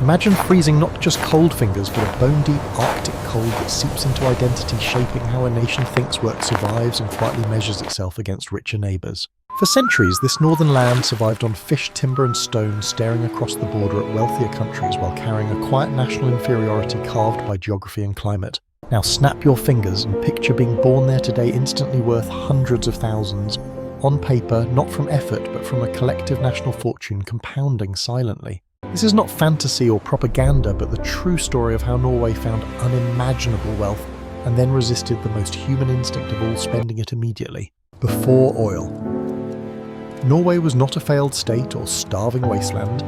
Imagine freezing not just cold fingers, but a bone-deep Arctic cold that seeps into identity, shaping how a nation thinks work survives and quietly measures itself against richer neighbours. For centuries, this northern land survived on fish, timber and stone, staring across the border at wealthier countries while carrying a quiet national inferiority carved by geography and climate. Now snap your fingers and picture being born there today, instantly worth hundreds of thousands, on paper, not from effort, but from a collective national fortune compounding silently. This is not fantasy or propaganda, but the true story of how Norway found unimaginable wealth and then resisted the most human instinct of all, spending it immediately. Before oil. Norway was not a failed state or starving wasteland,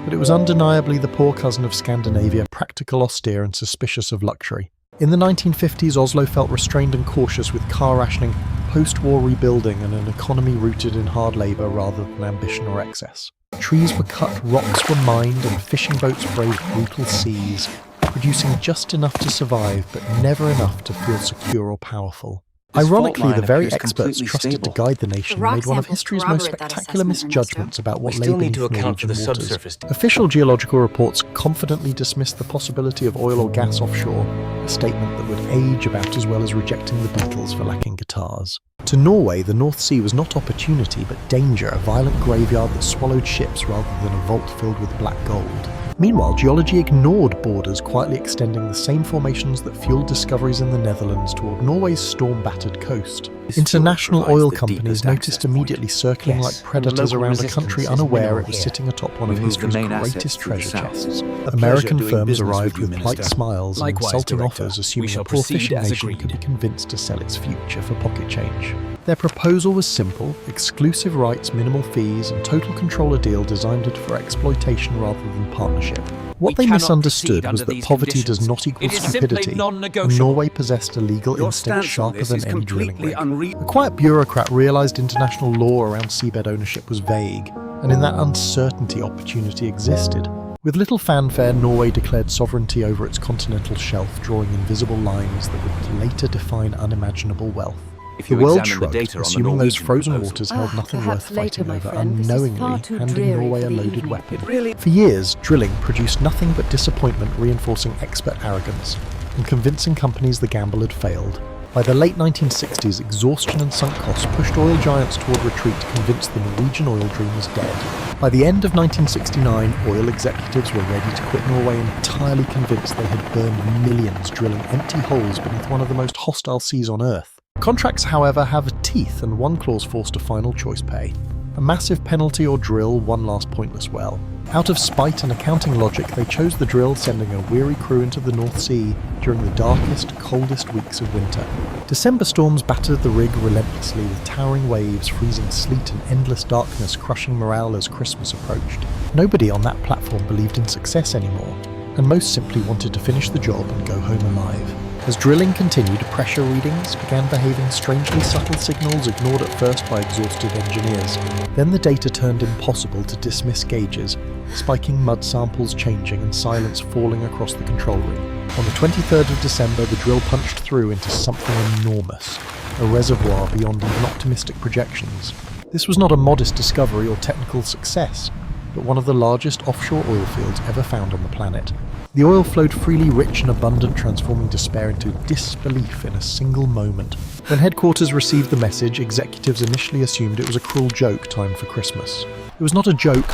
but it was undeniably the poor cousin of Scandinavia, practical, austere and suspicious of luxury. In the 1950s, Oslo felt restrained and cautious, with car rationing, post-war rebuilding and an economy rooted in hard labour rather than ambition or excess. Trees were cut, rocks were mined, and fishing boats braved brutal seas, producing just enough to survive, but never enough to feel secure or powerful. Ironically, the very experts trusted to guide the nation made one of history's most spectacular misjudgments about what lay beneath Norwegian waters. Official geological reports confidently dismissed the possibility of oil or gas offshore, a statement that would age about as well as rejecting the Beatles for lacking guitars. To Norway, the North Sea was not opportunity, but danger, a violent graveyard that swallowed ships rather than a vault filled with black gold. Meanwhile, geology ignored borders, quietly extending the same formations that fueled discoveries in the Netherlands toward Norway's storm-battered coast. International oil companies noticed immediately, circling like predators around a country, unaware it was sitting atop one of history's greatest treasure chests. American firms arrived with polite smiles and insulting offers, assuming a poor fishing nation could be convinced to sell its future for pocket change. Their proposal was simple: exclusive rights, minimal fees, and total control, a deal designed for exploitation rather than partnership. What they misunderstood was that poverty does not equal stupidity, and Norway possessed a legal instinct sharper than any drilling rig. A quiet bureaucrat realised international law around seabed ownership was vague, and in that uncertainty opportunity existed. With little fanfare, Norway declared sovereignty over its continental shelf, drawing invisible lines that would later define unimational wealth. The world shrugged, assuming those frozen waters held nothing worth fighting over, unknowingly handing Norway a loaded weapon. For years, drilling produced nothing but disappointment, reinforcing expert arrogance and convincing companies the gamble had failed. By the late 1960s, exhaustion and sunk costs pushed oil giants toward retreat, convinced the Norwegian oil dream was dead. By the end of 1969, oil executives were ready to quit Norway, entirely convinced they had burned millions drilling empty holes beneath one of the most hostile seas on Earth. Contracts, however, have teeth, and one clause forced a final choice pay. A massive penalty or drill one last pointless well. Out of spite and accounting logic, they chose the drill, sending a weary crew into the North Sea during the darkest, coldest weeks of winter. December storms battered the rig relentlessly, with towering waves, freezing sleet and endless darkness crushing morale as Christmas approached. Nobody on that platform believed in success anymore, and most simply wanted to finish the job and go home alive. As drilling continued, pressure readings began behaving strangely, subtle signals ignored at first by exhausted engineers. Then the data turned impossible to dismiss gauges, spiking mud samples changing and silence falling across the control room. On the 23rd of December, the drill punched through into something enormous, a reservoir beyond even optimistic projections. This was not a modest discovery or technical success, but one of the largest offshore oil fields ever found on the planet. The oil flowed freely, rich and abundant, transforming despair into disbelief in a single moment. When headquarters received the message, executives initially assumed it was a cruel joke timed for Christmas. It was not a joke,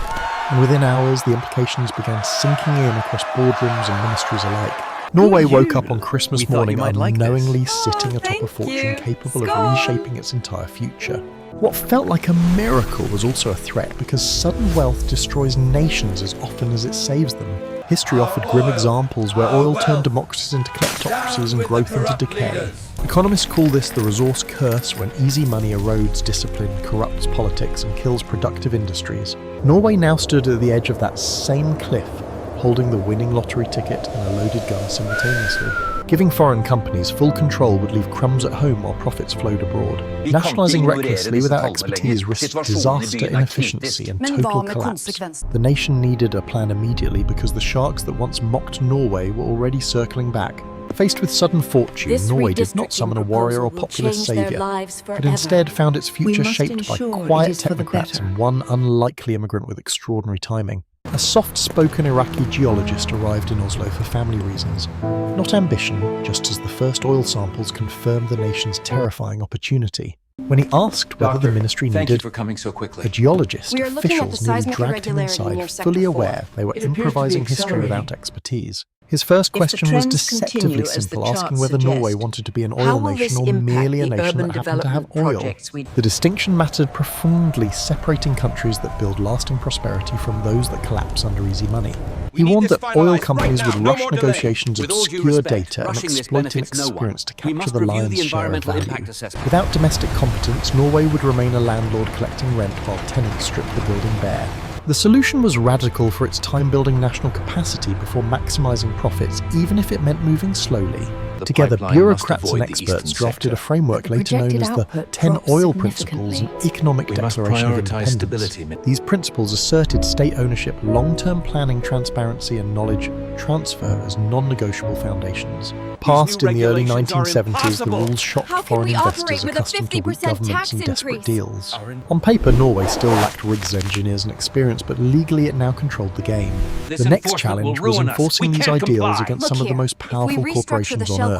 and within hours the implications began sinking in across boardrooms and ministries alike. Norway woke up on Christmas morning unknowingly sitting atop a fortune capable of reshaping its entire future. What felt like a miracle was also a threat, because sudden wealth destroys nations as often as it saves them. History offered grim examples where oil turned democracies into kleptocracies and growth into decay. Economists call this the resource curse, when easy money erodes discipline, corrupts politics and kills productive industries. Norway now stood at the edge of that same cliff, holding the winning lottery ticket and a loaded gun simultaneously. Giving foreign companies full control would leave crumbs at home while profits flowed abroad. Nationalising recklessly without expertise risked disaster, inefficiency and total collapse. The nation needed a plan immediately, because the sharks that once mocked Norway were already circling back. Faced with sudden fortune, Norway did not summon a warrior or populist saviour, but instead found its future shaped by quiet technocrats and one unlikely immigrant with extraordinary timing. A soft-spoken Iraqi geologist arrived in Oslo for family reasons. Not ambition, just as the first oil samples confirmed the nation's terrifying opportunity. When he asked whether the ministry needed a geologist, officials nearly dragged him inside, fully aware they were improvising history without expertise. His first question was deceptively simple, asking whether Norway wanted to be an oil nation or merely a nation that happened to have oil. The distinction mattered profoundly, separating countries that build lasting prosperity from those that collapse under easy money. He warned that oil companies would rush negotiations, obscure data, and exploit inexperience to capture the lion's share of value. Without domestic competence, Norway would remain a landlord collecting rent while tenants stripped the building bare. The solution was radical for its time building national capacity before maximising profits, even if it meant moving slowly. Together, bureaucrats and experts drafted a framework later known as the 10 Oil Principles and Economic Declaration of Independence. These principles asserted state ownership, long-term planning, transparency and knowledge transfer as non-negotiable foundations. Passed in the early 1970s, the rules shocked foreign investors accustomed to weak governments and desperate deals. On paper, Norway still lacked rigs, engineers and experience, but legally it now controlled the game. The next challenge was enforcing these ideals against some of the most powerful corporations on Earth.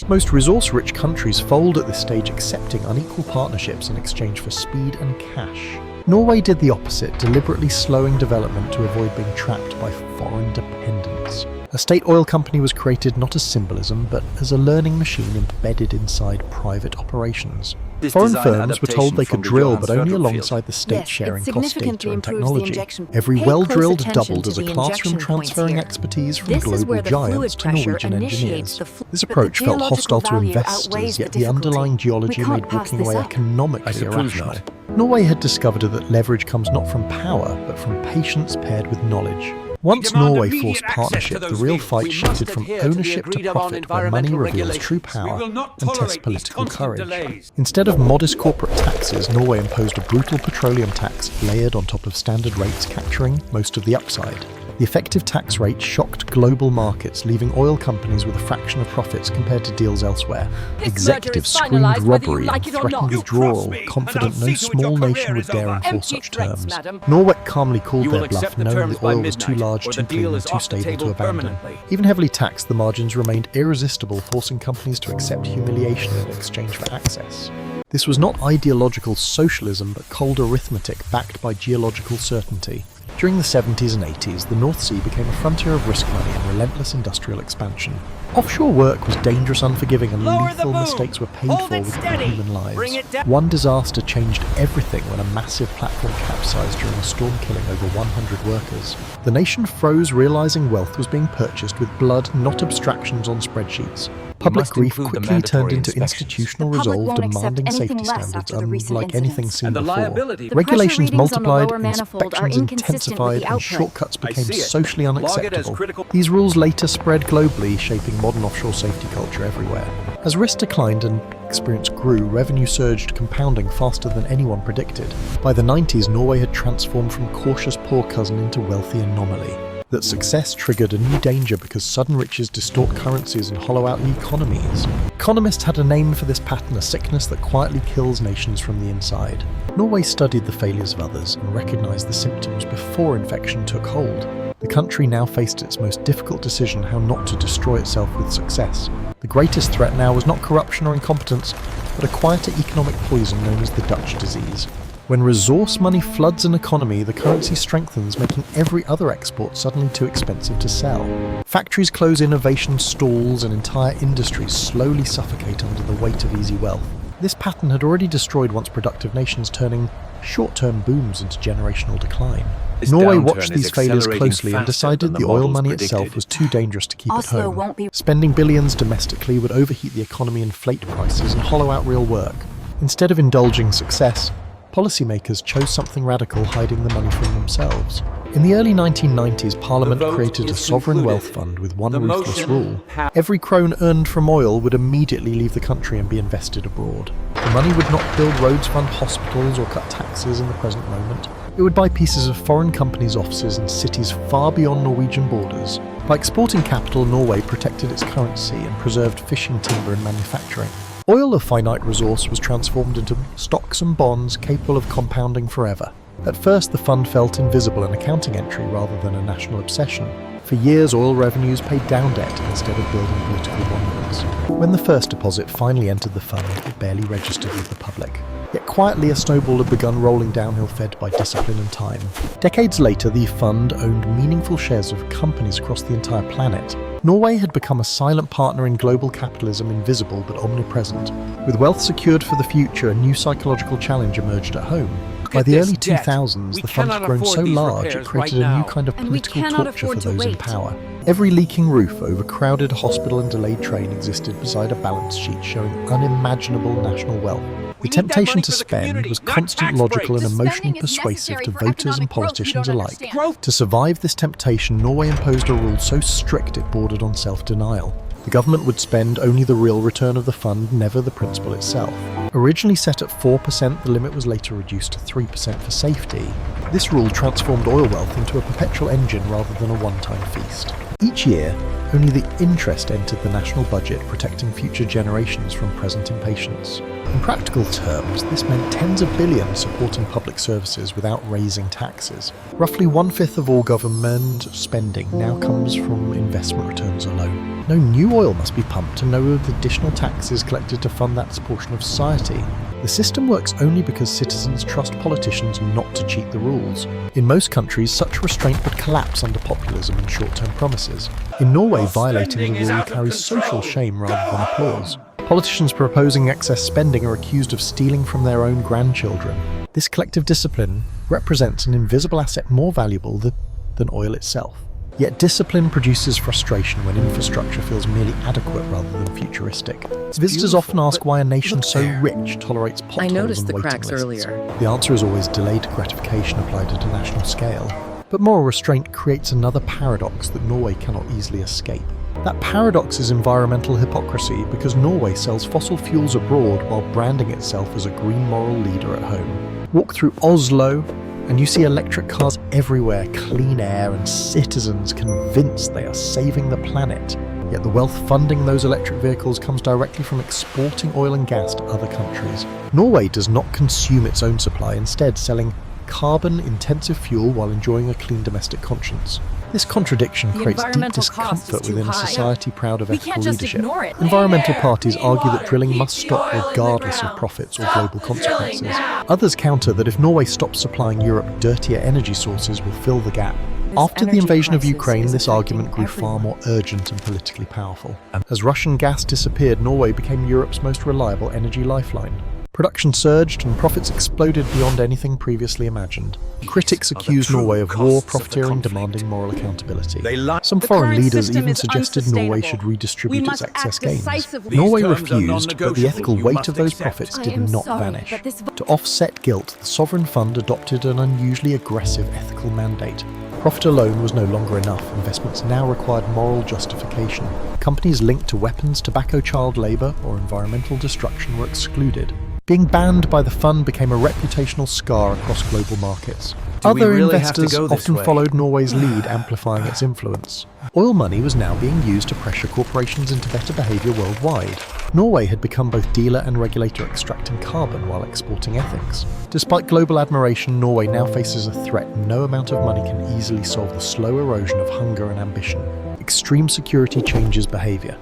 Most resource-rich countries fold at this stage, accepting unequal partnerships in exchange for speed and cash. Norway did the opposite, deliberately slowing development to avoid being trapped by foreign dependence. A state oil company was created not as symbolism, but as a learning machine embedded inside private operations. Foreign firms were told they could drill, but only alongside the state sharing cost data and technology. Every well drilled doubled as a classroom, transferring expertise from global giants to Norwegian engineers. This approach felt hostile to investors, yet the underlying geology made walking away economically irrational. Norway had discovered that leverage comes not from power, but from patience paired with knowledge. Once Norway forced partnership, the real fight shifted from ownership to profit, where money reveals true power and tests political courage. Instead of modest corporate taxes, Norway imposed a brutal petroleum tax layered on top of standard rates, capturing most of the upside. The effective tax rate shocked global markets, leaving oil companies with a fraction of profits compared to deals elsewhere. Executives screamed robbery and threatened withdrawal, confident no small nation would dare enforce such terms. Norway calmly called their bluff, knowing the oil was too large, too clean, and too stable to abandon. Even heavily taxed, the margins remained irresistible, forcing companies to accept humiliation in exchange for access. This was not ideological socialism, but cold arithmetic backed by geological certainty. During the 70s and 80s, the North Sea became a frontier of risk money and relentless industrial expansion. Offshore work was dangerous, unforgiving, and lethal mistakes were paid for with human lives. One disaster changed everything when a massive platform capsized during a storm, killing over 100 workers. The nation froze, realizing wealth was being purchased with blood, not abstractions on spreadsheets. Public grief quickly turned into institutional resolve, demanding safety standards unlike anything seen before. Regulations multiplied, inspections intensified, and shortcuts became socially unacceptable. These rules later spread globally, shaping modern offshore safety culture everywhere. As risk declined and experience grew, revenue surged, compounding faster than anyone predicted. By the 90s, Norway had transformed from cautious poor cousin into wealthy anomaly. That success triggered a new danger because sudden riches distort currencies and hollow out the economies. Economists had a name for this pattern, a sickness that quietly kills nations from the inside. Norway studied the failures of others and recognized the symptoms before infection took hold. The country now faced its most difficult decision: how not to destroy itself with success. The greatest threat now was not corruption or incompetence, but a quieter economic poison known as the Dutch disease. When resource money floods an economy, the currency strengthens, making every other export suddenly too expensive to sell. Factories close, innovation stalls, and entire industries slowly suffocate under the weight of easy wealth. This pattern had already destroyed once productive nations, turning short-term booms into generational decline. Norway watched these failures closely and decided the oil money itself was too dangerous to keep at home. Spending billions domestically would overheat the economy, inflate prices, and hollow out real work. Instead of indulging success, policymakers chose something radical, hiding the money from themselves. In the early 1990s, Parliament created a sovereign wealth fund with one ruthless rule. Every krone earned from oil would immediately leave the country and be invested abroad. The money would not build roads, fund hospitals, or cut taxes in the present moment. It would buy pieces of foreign companies' offices in cities far beyond Norwegian borders. By exporting capital, Norway protected its currency and preserved fishing, timber, and manufacturing. Oil, a finite resource, was transformed into stocks and bonds capable of compounding forever. At first, the fund felt invisible, an accounting entry rather than a national obsession. For years, oil revenues paid down debt instead of building political monuments. When the first deposit finally entered the fund, it barely registered with the public. Yet quietly, a snowball had begun rolling downhill, fed by discipline and time. Decades later, the fund owned meaningful shares of companies across the entire planet. Norway had become a silent partner in global capitalism, invisible but omnipresent. With wealth secured for the future, a new psychological challenge emerged at home. By the early 2000s, the fund had grown so large it created a new kind of political torture for those in power. Every leaking roof, overcrowded hospital and delayed train existed beside a balance sheet showing unimaginable national wealth. The temptation to spend was constant, logical and emotionally persuasive to voters and politicians alike. To survive this temptation, Norway imposed a rule so strict it bordered on self-denial. The government would spend only the real return of the fund, never the principal itself. Originally set at 4%, the limit was later reduced to 3% for safety. This rule transformed oil wealth into a perpetual engine rather than a one-time feast. Each year, only the interest entered the national budget, protecting future generations from present impatience. In practical terms, this meant tens of billions supporting public services without raising taxes. Roughly 1/5 of all government spending now comes from investment returns alone. No new oil must be pumped and no additional taxes collected to fund that portion of society. The system works only because citizens trust politicians not to cheat the rules. In most countries, such restraint would collapse under populism and short-term promises. In Norway, violating the rule carries social shame rather than applause. Politicians proposing excess spending are accused of stealing from their own grandchildren. This collective discipline represents an invisible asset more valuable than oil itself. Yet discipline produces frustration when infrastructure feels merely adequate rather than futuristic. Visitors often ask why a nation so rich tolerates potholes and waiting lists. I noticed the cracks earlier. The answer is always delayed gratification applied at a national scale. But moral restraint creates another paradox that Norway cannot easily escape. That paradox is environmental hypocrisy, because Norway sells fossil fuels abroad while branding itself as a green moral leader at home. Walk through Oslo, and you see electric cars everywhere, clean air, and citizens convinced they are saving the planet. Yet the wealth funding those electric vehicles comes directly from exporting oil and gas to other countries. Norway does not consume its own supply, instead selling carbon-intensive fuel while enjoying a clean domestic conscience. This contradiction creates deep discomfort within a society proud of ethical leadership. Environmental parties argue that drilling must stop regardless of profits or global consequences. Others counter that if Norway stops supplying Europe, dirtier energy sources will fill the gap. After the invasion of Ukraine, this argument grew far more urgent and politically powerful. As Russian gas disappeared, Norway became Europe's most reliable energy lifeline. Production surged and profits exploded beyond anything previously imagined. Critics accused Norway of war profiteering, demanding moral accountability. Some foreign leaders even suggested Norway should redistribute its excess gains. Norway refused, but the ethical weight of those profits did not vanish. To offset guilt, the sovereign fund adopted an unusually aggressive ethical mandate. Profit alone was no longer enough. Investments now required moral justification. Companies linked to weapons, tobacco, child labour, or environmental destruction were excluded. Being banned by the fund became a reputational scar across global markets. Other investors often followed Norway's lead, amplifying its influence. Oil money was now being used to pressure corporations into better behaviour worldwide. Norway had become both dealer and regulator, extracting carbon while exporting ethics. Despite global admiration, Norway now faces a threat no amount of money can easily solve: the slow erosion of hunger and ambition. Extreme security changes behaviour,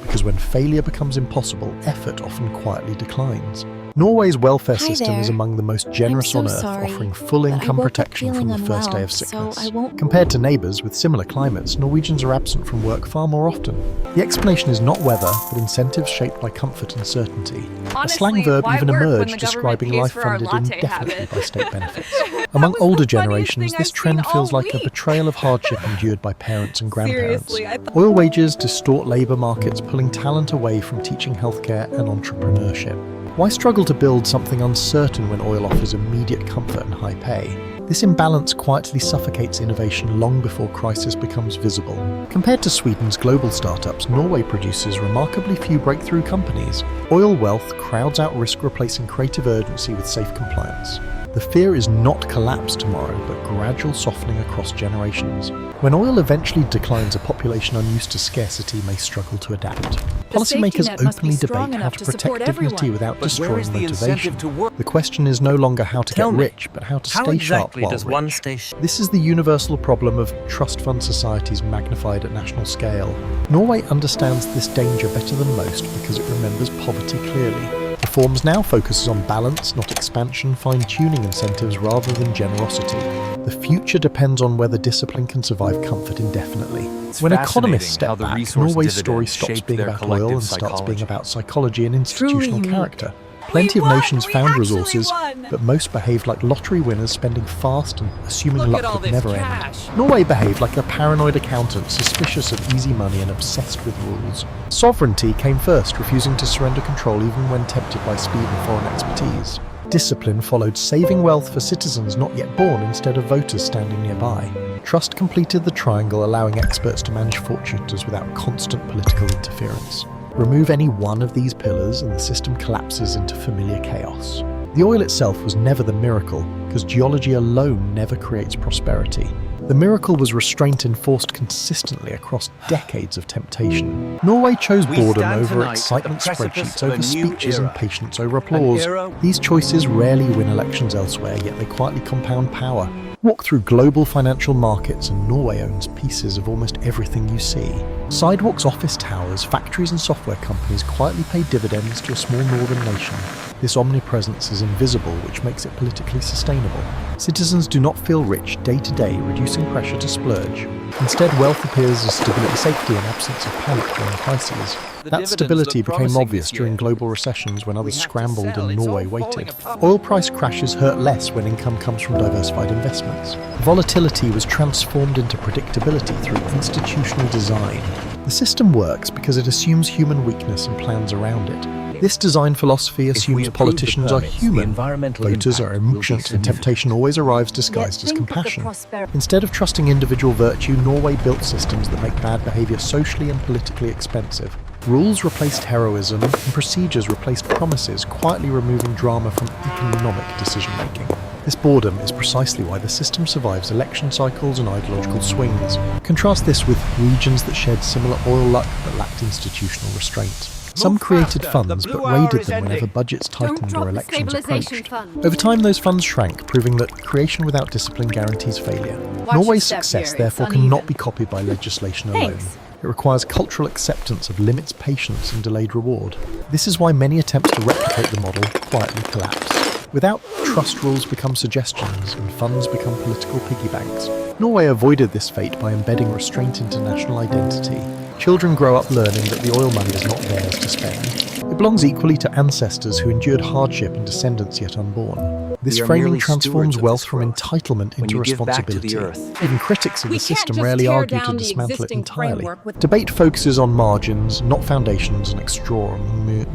because when failure becomes impossible, effort often quietly declines. Norway's welfare system is among the most generous on Earth, offering full income protection from the first day of sickness. Compared to neighbours with similar climates, Norwegians are absent from work far more often. The explanation is not weather, but incentives shaped by comfort and certainty. A slang verb even emerged describing life funded indefinitely by state benefits. Among older generations, this trend feels like a betrayal of hardship endured by parents and grandparents. Oil wages distort labour markets, pulling talent away from teaching healthcare and entrepreneurship. Why struggle to build something uncertain when oil offers immediate comfort and high pay? This imbalance quietly suffocates innovation long before crisis becomes visible. Compared to Sweden's global startups, Norway produces remarkably few breakthrough companies. Oil wealth crowds out risk, replacing creative urgency with safe compliance. The fear is not collapse tomorrow, but gradual softening across generations. When oil eventually declines, a population unused to scarcity may struggle to adapt. Policymakers openly debate how to protect dignity without destroying motivation. The question is no longer how to get rich, but how to stay sharp while rich. This is the universal problem of trust fund societies magnified at national scale. Norway understands this danger better than most because it remembers poverty clearly. Reforms now focuses on balance, not expansion, fine-tuning incentives rather than generosity. The future depends on whether discipline can survive comfort indefinitely. When economists step back, Norway's story stops being about oil and starts being about psychology and institutional character. Plenty of nations found resources, but most behaved like lottery winners, spending fast and assuming luck would never end. Norway behaved like a paranoid accountant, suspicious of easy money and obsessed with rules. Sovereignty came first, refusing to surrender control even when tempted by speed and foreign expertise. Discipline followed, saving wealth for citizens not yet born instead of voters standing nearby. Trust completed the triangle, allowing experts to manage fortunes without constant political interference. Remove any one of these pillars and the system collapses into familiar chaos. The oil itself was never the miracle, because geology alone never creates prosperity. The miracle was restraint enforced consistently across decades of temptation. Norway chose boredom over excitement spreadsheets, over speeches, and patience over applause. These choices rarely win elections elsewhere, yet they quietly compound power. Walk through global financial markets and Norway owns pieces of almost everything you see. Sidewalks, office towers, factories and software companies quietly pay dividends to a small northern nation. This omnipresence is invisible, which makes it politically sustainable. Citizens do not feel rich day to day, reducing pressure to splurge. Instead, wealth appears as stability, safety and absence of panic during crises. That stability became obvious during global recessions when others scrambled and Norway waited. Oil price crashes hurt less when income comes from diversified investments. Volatility was transformed into predictability through institutional design. The system works because it assumes human weakness and plans around it. This design philosophy assumes politicians are human, voters are emotional, and temptation always arrives disguised as compassion. Instead of trusting individual virtue, Norway built systems that make bad behaviour socially and politically expensive. Rules replaced heroism, and procedures replaced promises, quietly removing drama from economic decision-making. This boredom is precisely why the system survives election cycles and ideological swings. Contrast this with regions that shared similar oil luck but lacked institutional restraint. Some created funds but raided them whenever budgets tightened or elections approached. Over time, those funds shrank, proving that creation without discipline guarantees failure. Norway's success, therefore, cannot be copied by legislation alone. It requires cultural acceptance of limits, patience, and delayed reward. This is why many attempts to replicate the model quietly collapse. Without trust, rules become suggestions, and funds become political piggy banks. Norway avoided this fate by embedding restraint into national identity. Children grow up learning that the oil money is not theirs to spend. It belongs equally to ancestors who endured hardship and descendants yet unborn. This framing transforms wealth from entitlement into responsibility. Even critics of the system rarely argue to dismantle it entirely. Debate focuses on margins, not foundations, and extraordinary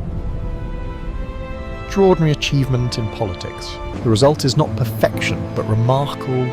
achievement in politics. The result is not perfection, but remarkable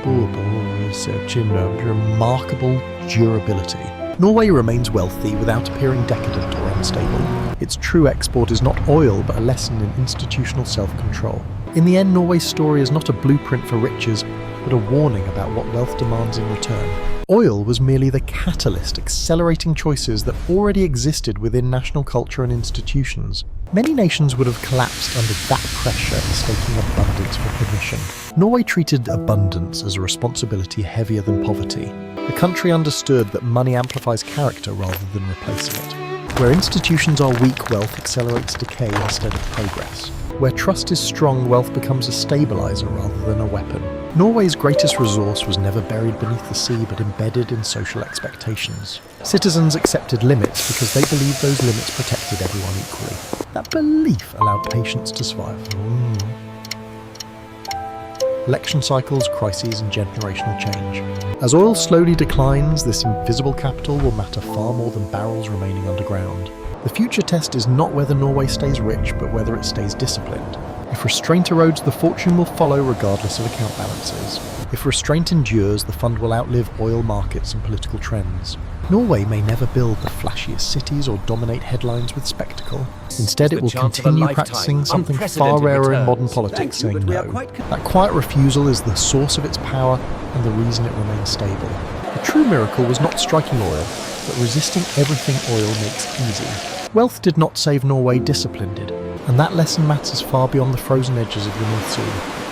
durability. Norway remains wealthy without appearing decadent or unstable. Its true export is not oil, but a lesson in institutional self-control. In the end, Norway's story is not a blueprint for riches, but a warning about what wealth demands in return. Oil was merely the catalyst, accelerating choices that already existed within national culture and institutions. Many nations would have collapsed under that pressure, mistaking abundance for permission. Norway treated abundance as a responsibility heavier than poverty. The country understood that money amplifies character rather than replacing it. Where institutions are weak, wealth accelerates decay instead of progress. Where trust is strong, wealth becomes a stabilizer rather than a weapon. Norway's greatest resource was never buried beneath the sea, but embedded in social expectations. Citizens accepted limits because they believed those limits protected everyone equally. That belief allowed patience to survive. Election cycles, crises, and generational change. As oil slowly declines, this invisible capital will matter far more than barrels remaining underground. The future test is not whether Norway stays rich, but whether it stays disciplined. If restraint erodes, the fortune will follow regardless of account balances. If restraint endures, the fund will outlive oil markets and political trends. Norway may never build the flashiest cities or dominate headlines with spectacle. Instead, it will continue practicing something far rarer in modern politics, saying no. That quiet refusal is the source of its power and the reason it remains stable. The true miracle was not striking oil, but resisting everything oil makes easy. Wealth did not save Norway, discipline did, and that lesson matters far beyond the frozen edges of the North Sea.